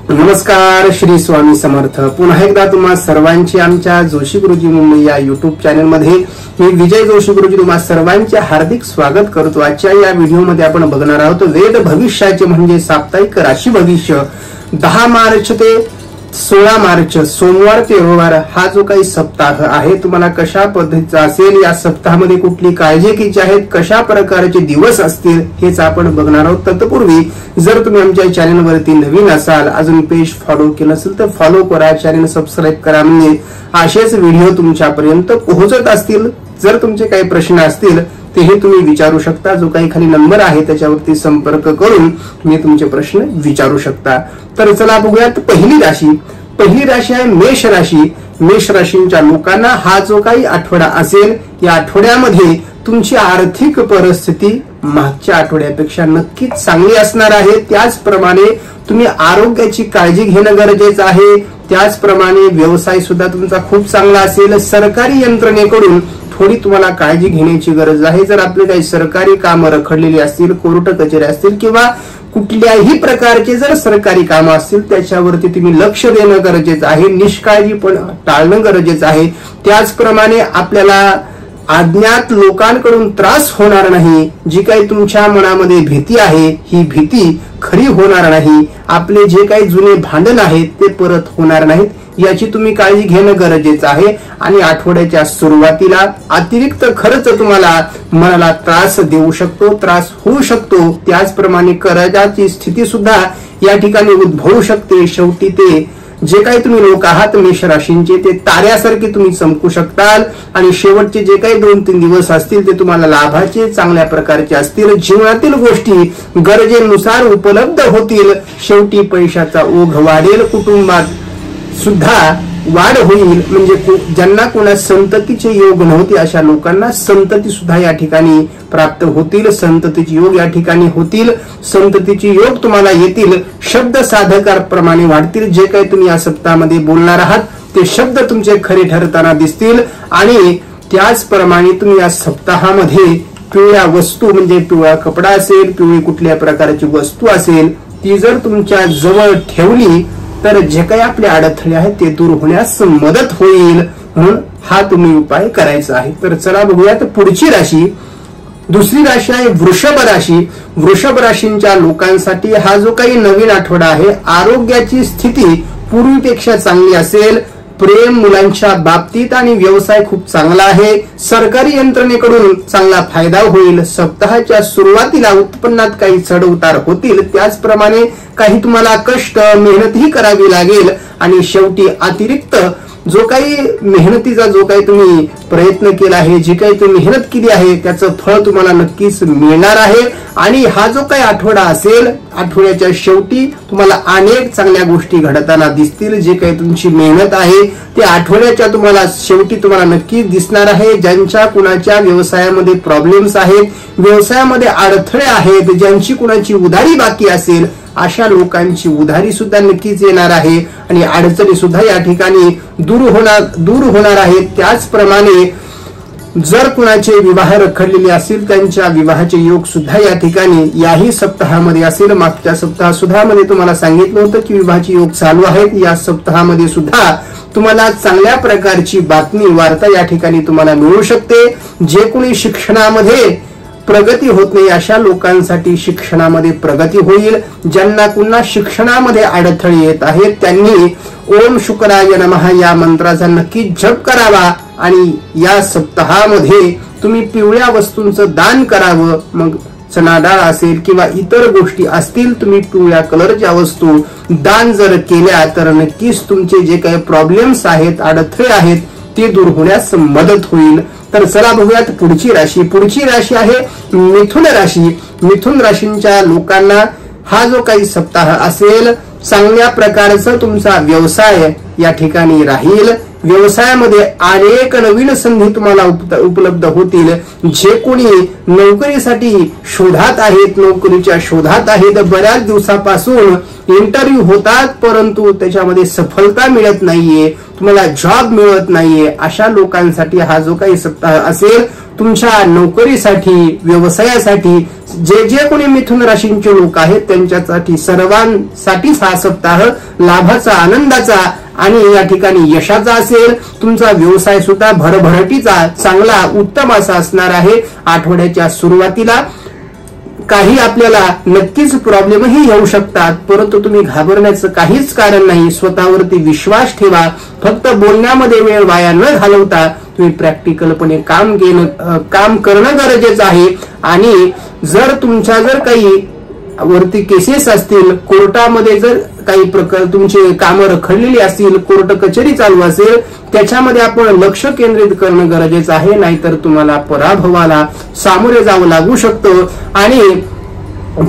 नमस्कार, श्री स्वामी समर्थ। पुन्हा एकदा तुम्हा सर्वांची आमच्या जोशी गुरुजी मुंबई या युट्यूब चॅनल मध्ये मी विजय जोशी गुरुजी तुम्हा सर्वांचे हार्दिक स्वागत करतो। आजच्या या व्हिडिओमध्ये आपण बघणार आहोत वेद भविष्याचे म्हणजे साप्ताहिक राशी भविष्य 10 मार्च ते 16 मार्च सोमवार ते रविवार हा जो काही सप्ताह आहे तुम्हाला कशा पद्धतीचा असेल, या सप्ताहामध्ये कुठली काळजी घ्यायची आहे, कशा प्रकारचे दिवस असतील हेच आपण बघणार आहोत। तत्पूर्वी जर तुम्ही आमच्या चॅनलवरती नवीन असाल, अजून पेज फॉलो केलं असेल तर फॉलो करा, चॅनल सबस्क्राईब करा, म्हणजे असेच व्हिडिओ तुमच्यापर्यंत पोहोचत असतील। जर तुमचे काही प्रश्न असतील तेही तुम्ही विचारू शकता, जो काही खाली नंबर आहे त्याच्यावरती संपर्क करून तुम्ही तुमचे प्रश्न विचारू शकता। तर चला बघूयात पहिली राशी आहे मेष राशी। मेष राशींच्या लोकांना हा जो काही आठवडा असेल, या आठवड्यामध्ये तुमची आर्थिक परिस्थिती मागच्या आठवड्यापेक्षा नक्कीच चांगली असणार आहे। त्याचप्रमाणे तुम्ही आरोग्याची काळजी घेणं गरजेचं आहे। त्याचप्रमाणे व्यवसाय सुद्धा तुमचा खूप चांगला असेल। सरकारी यंत्रणेकडून थोडी तुम्हाला काळजी घेण्याची गरज आहे। जर आपले काही सरकारी कामं रखडलेली असतील, कोर्ट कचेरी असतील किंवा कुठल्याही प्रकारचे जर सरकारी कामं असतील त्याच्यावरती तुम्ही लक्ष देणं गरजेचं आहे, निष्काळजीपण टाळणं गरजेचं आहे। त्याचप्रमाणे आपल्याला अज्ञात लोकांकडून त्रास होणार नाही। जी काही तुमच्या मनामध्ये भीती आहे ही भीती खरी होणार नाही। आपले जे काही जुने भांडण आहेत ते परत होणार नाहीत, याची तुम्ही काळजी घेणं गरजेचं आहे। आणि आठवड्याच्या सुरुवातीला अतिरिक्त खर्च तुम्हाला मनाला त्रास देऊ शकतो, त्रास होऊ शकतो। त्याचप्रमाणे कर्जाची स्थिती सुद्धा या ठिकाणी उद्भवू शकते। शेवटी ते जे काही तुम्ही लोक आहात मेष राशींचे ते ताऱ्यासारखे तुम्ही चमकू शकताल आणि शेवटचे जे काही 2-3 दिवस असतील ते तुम्हाला लाभाचे चांगल्या प्रकारचे असतील। जीवनातील गोष्टी गरजेनुसार उपलब्ध होतील। शेवटी पैशाचा ओघ वाढेल, कुटुंबात सुद्धा वाढ होईल। म्हणजे ज्यांना कोणा संततीचे योग नव्हते अशा लोकांना संतती सुद्धा या ठिकाणी प्राप्त होतील। संततीचे योग या ठिकाणी होतील, संततीचे योग तुम्हाला येतील। शब्द साधकाप्रमाणे वाढतील। जे काही तुम्ही या सप्ताहामध्ये बोलणार आहात ते शब्द तुमचे खरे ठरताना दिसतील। आणि त्याचप्रमाणे तुम्ही या सप्ताहामध्ये पिवळ्या वस्तू म्हणजे पिवळा कपडा असेल, पिवळी कुठल्या प्रकारची वस्तू असेल ती जर तुमच्या जवळ ठेवली तर जे काही आपले अडथळे आहेत ते दूर होण्यास मदत होईल। म्हणून हा तुम्ही उपाय करायचा आहे। तर चला बघूयात पुढची राशी। दुसरी राशी आहे वृषभ राशी। वृषभ राशींच्या लोकांसाठी हा जो काही नवीन आठवडा आहे आरोग्याची स्थिती पूर्वीपेक्षा चांगली असेल। प्रेम मुलांच्या बाबतीत आणि व्यवसाय खूप चांगला आहे। सरकारी यंत्रणेकडून चांगला फायदा होईल। सप्ताहाच्या सुरुवातीला उत्पन्नात काही चढउतार होतील। त्याचप्रमाणे काही तुम्हाला कष्ट मेहनतही करावी लागेल आणि शेवटी अतिरिक्त जो काही मेहनतीचा जो काही तुम्ही प्रयत्न केला आहे, जी काही तुम्ही मेहनत केली आहे त्याचं फळ तुम्हाला नक्कीच मिळणार आहे। आणि हा जो काही आठवडा असेल आठवड्याच्या शेवटी तुम्हाला अनेक चांगल्या गोष्टी घडताना दिसतील। जे काही तुमची मेहनत आहे ते आठवड्याच्या तुम्हाला शेवटी तुम्हाला नक्कीच दिसणार आहे। ज्यांच्या कुणाच्या व्यवसायामध्ये प्रॉब्लेम्स आहेत, व्यवसायामध्ये अडथळे आहेत, ज्यांची कुणाची उधारी बाकी असेल अशा लोकांची उधारी सुद्धा नक्कीच येणार आहे आणि अडचणी सुद्धा या ठिकाणी दूर होणार आहेत। त्याचप्रमाणे जर कुणाचे विवाह रखडलेले असतील त्यांच्या विवाहाचे योग सुद्धा या ठिकाणी याही सप्ताहामध्ये असेल। मागच्या सप्ताहामध्ये तुम्हाला सांगितलं होतं की विवाहाचे योग चालू आहेत। या सप्ताहामध्ये सुद्धा तुम्हाला चांगल्या प्रकारची बातमी वार्ता या ठिकाणी तुम्हाला मिळू शकते। जे कोणी शिक्षणामध्ये प्रगती होत नाही अशा लोकांसाठी शिक्षणामध्ये प्रगती होईल। ज्यांना पुन्हा शिक्षणामध्ये अडथळे येत आहेत त्यांनी ओम शुक्राय नमः या मंत्राचा नक्की जप करावा आणि या सप्ताहामध्ये तुम्ही पिवळ्या वस्तूंचं दान करावं। मग चना डाळ असेल किंवा इतर गोष्टी असतील, तुम्ही पिवळ्या कलरच्या वस्तू दान जर केल्या तर नक्कीच तुमचे जे काही प्रॉब्लेम्स आहेत, अडथळे आहेत ते दूर होण्यास मदत होईल। तर चला बघूयात पुढची राशी। पुढची राशी आहे मिथुन राशी। मिथुन राशींच्या लोकांना हा जो काही सप्ताह असेल चांगल्या प्रकारचा तुमचा व्यवसाय या ठिकाणी राहील। व्यवसायामध्ये अनेक नवीन संधी तुम्हाला उपलब्ध होतील. जे कोणी नोकरीसाठी शोधात आहेत, नोकरीच्या शोधात आहेत, बऱ्याच दिवसापासून इंटरव्ह्यू होतात परंतु त्याच्यामध्ये सफलता मिळत नाहीये, तुम्हाला जॉब मिळत नाहीये, अशा लोकांसाठी हा जो काही सप्ताह असेल तुमच्या नोकरीसाठी, व्यवसायासाठी, जे कोणी मिथुन राशींचे लोक आहेत त्यांच्यासाठी सर्वांसाठीच हा सप्ताह लाभाचा, आनंदाचा आणि या ठिकाणी यशाचा असेल. तुमचा व्यवसाय सुद्धा भरभराटीचा, चांगला, उत्तम असा असणार आहे. आठवड्याच्या सुरुवातीला काही आपल्याला नक्कीच प्रॉब्लेमही येऊ शकतात परंतु तुम्ही घाबरण्याचं काहीच कारण नाही. स्वतःवरती विश्वास ठेवा. फक्त बोलण्यामध्ये वेळ वाया न घालवता तुम्ही प्रॅक्टिकलपणे काम करणं गरजेचं आहे. आणि जर काही वरती केसेस असतील, कोर्टामध्ये जर काही प्रकार तुमचे कामं रखडलेली असतील, कोर्ट कचेरी चालू असेल, त्याच्यामध्ये आपण लक्ष केंद्रित करणं गरजेचं आहे. नाहीतर तुम्हाला पराभवाला सामोरे जावं लागू शकतं आणि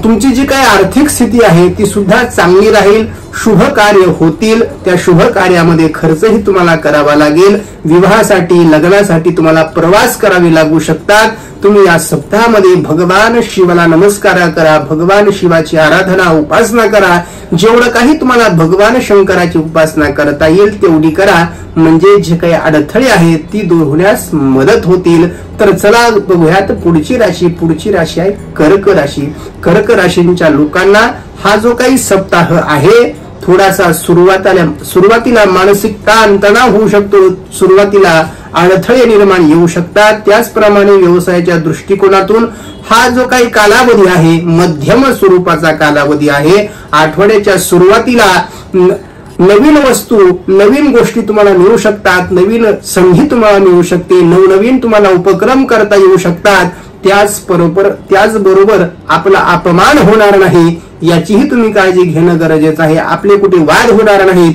तुमची जी काही आर्थिक स्थिती आहे ती सुद्धा चांगली राहील. शुभ कार्य होतील. त्या शुभ कार्यामध्ये खर्चही तुम्हाला करावा लागेल. विवाहासाठी, लग्नासाठी तुम्हाला प्रवास करावे लागू शकतात. तुम्ही या सप्ताहामध्ये भगवान शिवाला नमस्कार करा, भगवान शिवाची आराधना, उपासना करा. जेवढं काही तुम्हाला भगवान शंकराची उपासना करता येईल तेवढी करा. म्हणजे जे काही अडथळे आहेत ती दूर होण्यास मदत होतील. तर चला बघूयात पुढची राशी. पुढची राशी आहे कर्क राशी. कर्क राशींच्या लोकांना हा जो काही सप्ताह आहे थोडासा सुरुवातीला मानसिक ताण तणाव होऊ शकतो, सुरुवातीला अडथळे निर्माण येऊ शकतात. त्याचप्रमाणे व्यवसायाच्या दृष्टिकोनातून हा जो काही कालावधी आहे मध्यम स्वरूपाचा कालावधी आहे. आठवड्याच्या सुरुवातीला नवीन वस्तू, नवीन गोष्टी तुम्हाला मिळू शकतात, नवीन संधी तुम्हाला मिळू शकते, नवनवीन तुम्हाला उपक्रम करता येऊ शकतात. त्याचबरोबर आपला अपमान होणार नाही याचीही तुम्ही काळजी घेणं गरजेचं आहे. आपले कुठे वाद होणार नाहीत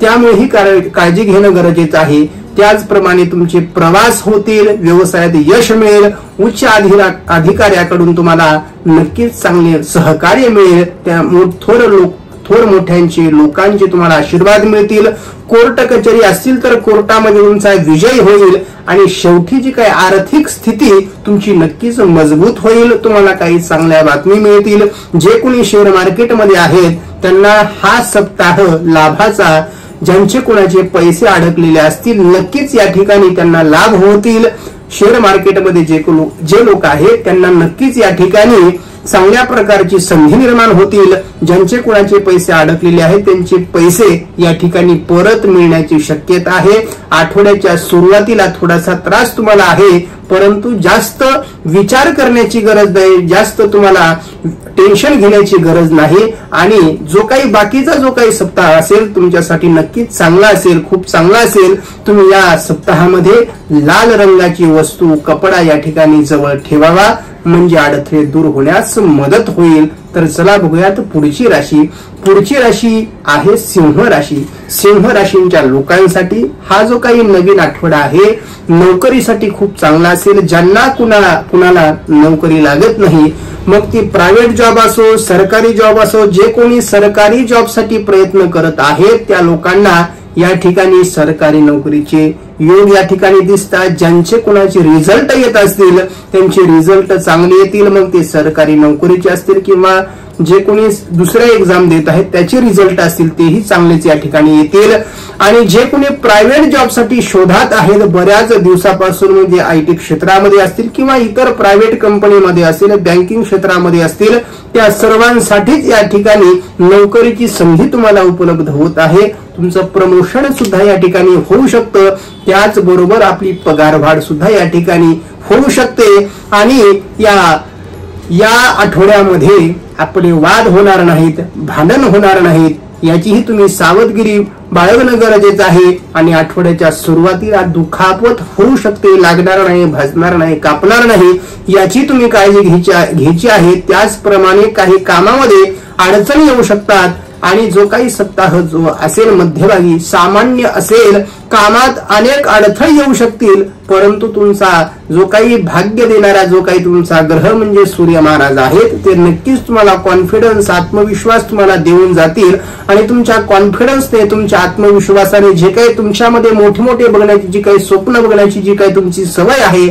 त्यामुळे ही काळजी घेणं गरजेचं आहे. त्याचप्रमाणे तुमचे प्रवास होतील, व्यवसायात यश मिळेल, उच्च अधिकाऱ्याकडून तुम्हाला नक्कीच चांगले सहकार्य मिळेल. त्या थोर मोठ्यांचे लोकांचे तुम्हाला आशीर्वाद मिळतील. कोर्ट कचेरी असतील तर कोर्टामध्ये तुमचा विजय होईल आणि शेवटी जी काही आर्थिक स्थिती तुमची नक्कीच मजबूत होईल. तुम्हाला काही चांगल्या बातमी मिळतील. जे कोणी शेअर मार्केटमध्ये आहेत त्यांना हा सप्ताह लाभाचा, ज्यांचे कोणाचे पैसे अडकलेले असतील नक्कीच या ठिकाणी त्यांना लाभ होतील. शेअर मार्केटमध्ये जे लोक आहेत त्यांना नक्कीच या ठिकाणी चांगल्या प्रकारची संधी निर्माण होतील. ज्यांचे कोणाचे पैसे अडकलेले आहेत त्यांचे पैसे या ठिकाणी परत मिळण्याची शक्यता आहे. आठवड्याच्या सुरुवातीला थोडासा त्रास तुम्हाला आहे परंतु जास्त विचार करण्याची गरज नाही, जास्त तुम्हाला टेन्शन घेण्याची गरज नाही. आणि बाकीचा जो काही सप्ताह असेल तुमच्यासाठी नक्कीच चांगला असेल, खूप चांगला असेल. तुम्ही या सप्ताहामध्ये लाल रंगाची वस्तू, कपडा या ठिकाणी जवळ ठेवावा म्हणजे अडथळे दूर होण्यास मदत होईल. तर चला बघूयात पुढची राशी. पुढची राशी आहे सिंह राशी. सिंह राशींच्या लोकांसाठी हा जो काही नवीन आठवडा आहे नोकरीसाठी खूप चांगला असेल. ज्यांना कुणाला नोकरी लागत नाही, मग ती प्रायव्हेट जॉब असो, सरकारी जॉब असो, जे कोणी सरकारी जॉबसाठी प्रयत्न करत आहेत त्या लोकांना या ठिकाणी सरकारी नोकरीचे योग या ठिकाणी दिसतात. ज्यांचे कोणाचे रिझल्ट येत असतील त्यांचे रिझल्ट चांगले येतील. मग ते सरकारी नोकरीचे असतील किंवा जे कोणी दुसऱ्या एक्झाम देत आहेत त्याचे रिझल्ट असतील तेही चांगलेच या ठिकाणी येतील. आणि जे कोणी प्रायव्हेट जॉबसाठी शोधात आहेत बऱ्याच दिवसापासून, म्हणजे आयटी क्षेत्रामध्ये असतील किंवा इतर प्रायव्हेट कंपनीमध्ये असतील, बँकिंग क्षेत्रामध्ये असतील, त्या सर्वांसाठीच या ठिकाणी नोकरीची संधी तुम्हाला उपलब्ध होत आहे. तुमचं प्रमोशन सुद्धा या ठिकाणी होऊ शकतं. त्याचबरोबर आपली पगारवाढ सुद्धा या ठिकाणी होऊ शकते. आणि या आठवड्यामध्ये आपले वाद होणार नाहीत, भांडण होणार नाहीत याचीही तुम्ही सावधगिरी बाळगणं गरजेचं आहे. आणि आठवड्याच्या सुरुवातीला दुखापत होऊ शकते, लागणार नाही, भाजणार नाही, कापणार नाही याची तुम्ही काळजी घ्यायची आहे. त्याचप्रमाणे काही कामामध्ये अडचणी येऊ शकतात. आणि जो काही सप्ताह जो असेल मध्यभागी सामान्य असेल, कामात अनेक अडथळे येऊ शकतील, परंतु तुमचा जो काही भाग्य देणारा जो काही तुमचा ग्रह म्हणजे सूर्य महाराज आहेत ते नक्कीच तुम्हाला कॉन्फिडन्स आत्मविश्वास तुम्हाला देऊन जातील आणि तुमच्या कॉन्फिडन्सने तुमच्या आत्मविश्वासाने जे काही तुमच्यामध्ये मोठे मोठे बघण्याची जी काही स्वप्न बघण्याची जी काही तुमची सवय आहे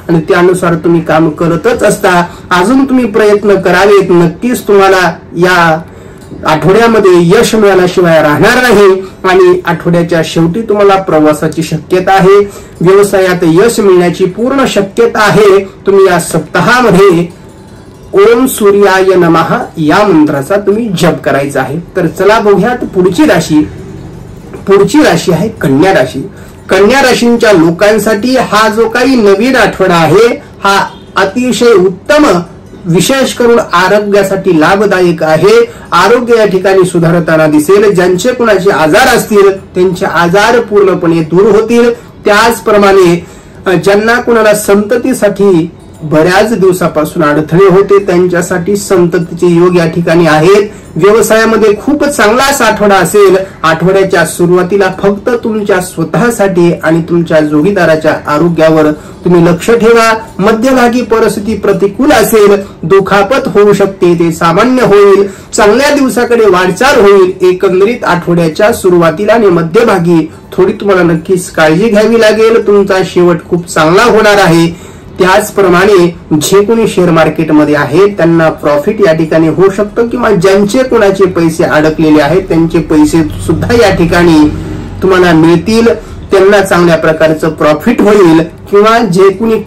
आणि त्यानुसार तुम्ही काम करतच असता, अजून तुम्ही प्रयत्न करावेत, नक्कीच तुम्हाला या आठवड्यामध्ये यश मिळाल्याशिवाय राहणार नाही आणि आठवड्याच्या शेवटी तुम्हाला प्रवासाची शक्यता आहे, व्यवसायात यश मिळण्याची पूर्ण शक्यता आहे। तुम्ही या सप्ताहामध्ये ओम सूर्याय नमः या मंत्राचा तुम्ही जप करायचा आहे। तर चला बघूयात पुढची राशी आहे कन्या राशी। कन्या राशींच्या लोकांसाठी हा जो काही नवीन आठवडा आहे हा अतिशय उत्तम, विशेष करून आरोग्यासाठी लाभदायक आहे। आरोग्य या ठिकाणी सुधारताना दिसेल, ज्यांचे कुणाचे आजार असतील त्यांचे आजार पूर्णपणे दूर होतील। त्याचप्रमाणे ज्यांना कुणाला संततीसाठी बऱ्याच दिवसापासून अडथळे होते त्यांच्यासाठी संततीचे योग या ठिकाणी आहेत। व्यवसायामध्ये खूप चांगलाच आठवडा असेल। आठवड्याच्या सुरुवातीला फक्त तुमच्या स्वतःसाठी आणि तुमच्या जोडीदाराच्या आरोग्यावर तुम्ही लक्ष ठेवा। मध्यभागी परिस्थिती प्रतिकूल असेल, दुखापत होऊ शकते, ते सामान्य होईल, चांगल्या दिवसाकडे वाटचाल होईल। एकंदरीत आठवड्याच्या सुरुवातीला आणि मध्यभागी थोडी तुम्हाला नक्कीच काळजी घ्यावी लागेल, तुमचा शेवट खूप चांगला होणार आहे। त्याचप्रमाणे जे कोणी शेअर मार्केटमध्ये आहेत त्यांना प्रॉफिट या ठिकाणी होऊ शकतं, किंवा ज्यांचे कोणाचे पैसे अडकलेले आहेत त्यांचे पैसे सुद्धा या ठिकाणी तुम्हाला मिळतील, त्यांना चांगल्या प्रकारचं प्रॉफिट होईल। किंवा जे कोणी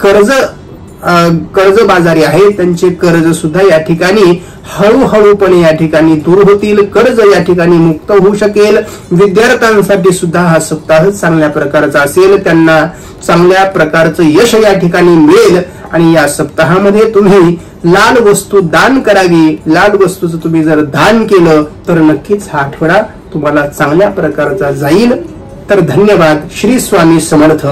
कर्जबाजारी आहेत त्यांचे कर्ज सुद्धा या ठिकाणी हळूहळूपणे या ठिकाणी दूर होतील, कर्ज या ठिकाणी मुक्त होऊ शकेल। विद्यार्थ्यांसाठी सुद्धा हा सप्ताह चांगल्या प्रकारचा असेल, त्यांना चांगल्या प्रकारचं यश या ठिकाणी मिळेल आणि या सप्ताहामध्ये तुम्ही लाल वस्तू दान करावी। लाल वस्तूचं तुम्ही जर दान केलं तर नक्कीच हा आठवडा तुम्हाला चांगल्या प्रकारचा जाईल। तर धन्यवाद। श्री स्वामी समर्थ।